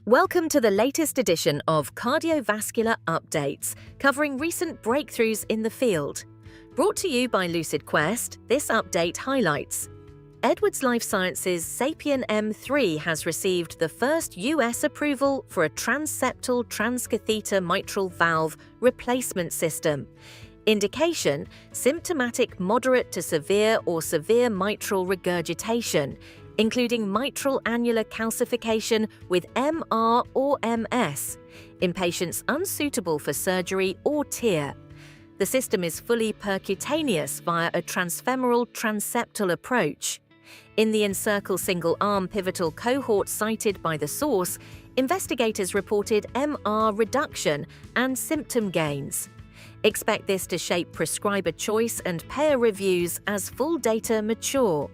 Welcome to the latest edition of Cardiovascular Updates, covering recent breakthroughs in the field. Brought to you by Lucid Quest, this update highlights: Edwards Lifesciences' Sapien M3 has received the first US approval for a transseptal transcatheter mitral valve replacement system. Indication: symptomatic moderate to severe or severe mitral regurgitation, including mitral annular calcification with MR or MS, in patients unsuitable for surgery or TIR. The system is fully percutaneous via a transfemoral transseptal approach. In the ENCIRCLE single-arm pivotal cohort cited by the source, investigators reported MR reduction and symptom gains. Expect this to shape prescriber choice and payer reviews as full data mature.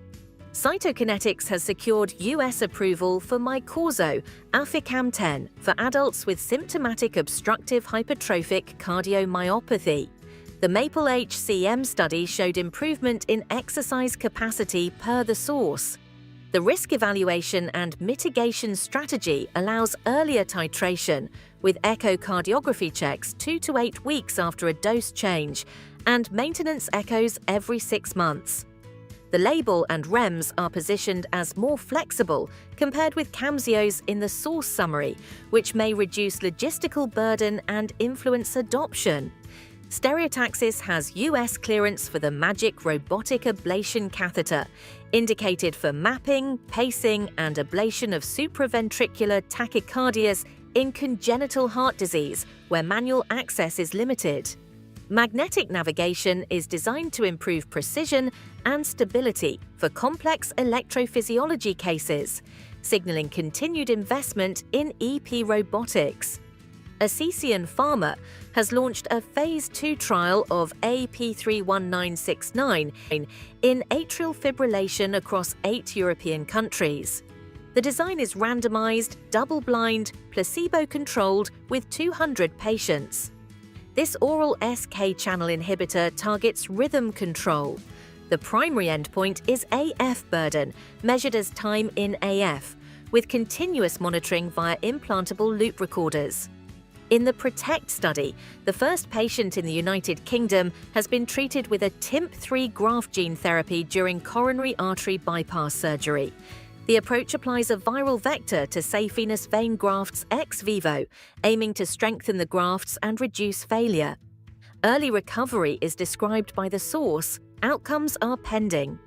Cytokinetics has secured US approval for Myqorzo, aficamten, for adults with symptomatic obstructive hypertrophic cardiomyopathy. The MAPLE-HCM study showed improvement in exercise capacity per the source. The risk evaluation and mitigation strategy allows earlier titration, with echocardiography checks 2 to 8 weeks after a dose change and maintenance echoes every 6 months. The label and REMS are positioned as more flexible compared with Camzyos in the source summary, which may reduce logistical burden and influence adoption. Stereotaxis has US clearance for the MAGIC robotic ablation catheter, indicated for mapping, pacing, and ablation of supraventricular tachycardias in congenital heart disease, where manual access is limited. Magnetic navigation is designed to improve precision and stability for complex electrophysiology cases, signaling continued investment in EP robotics. Acesion Pharma has launched a Phase 2 trial of AP31969 in atrial fibrillation across 8 European countries. The design is randomized, double-blind, placebo-controlled with 200 patients. This oral SK channel inhibitor targets rhythm control. The primary endpoint is AF burden, measured as time in AF, with continuous monitoring via implantable loop recorders. In the PROTECT study, the first patient in the United Kingdom has been treated with a TIMP3 graft gene therapy during coronary artery bypass surgery. The approach applies a viral vector to safe venous vein grafts ex vivo, aiming to strengthen the grafts and reduce failure. Early recovery is described by the source. Outcomes are pending.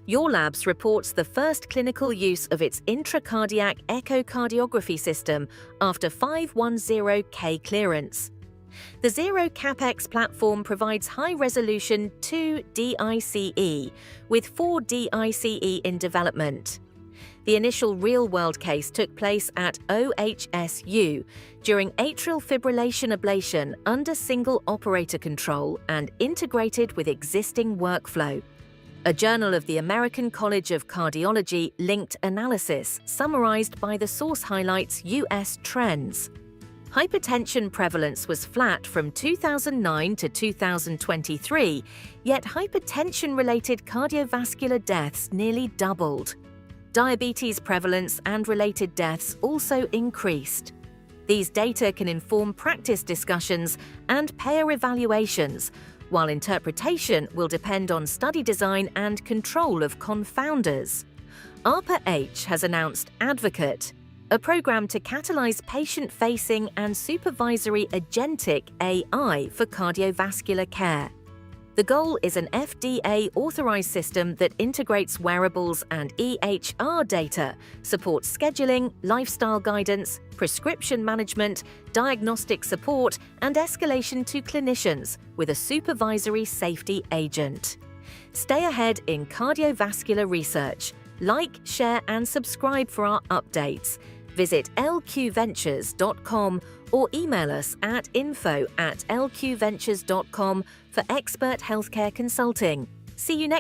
YorLabs reports the first clinical use of its intracardiac echocardiography system after 510K clearance. The Zero CapEx platform provides high-resolution 2 DICE, with 4 DICE in development. The initial real-world case took place at OHSU during atrial fibrillation ablation under single operator control and integrated with existing workflow. A Journal of the American College of Cardiology linked analysis summarized by the source highlights US trends. Hypertension prevalence was flat from 2009 to 2023, yet hypertension-related cardiovascular deaths nearly doubled. Diabetes prevalence and related deaths also increased. These data can inform practice discussions and payer evaluations, while interpretation will depend on study design and control of confounders. ARPA H has announced ADVOCATE, a program to catalyze patient-facing and supervisory agentic AI for cardiovascular care. The goal is an FDA-authorized system that integrates wearables and EHR data, supports scheduling, lifestyle guidance, prescription management, diagnostic support, and escalation to clinicians with a supervisory safety agent. Stay ahead in cardiovascular research. Like, share, and subscribe for our updates. Visit lqventures.com or email us at info@lqventures.com for expert healthcare consulting. See you next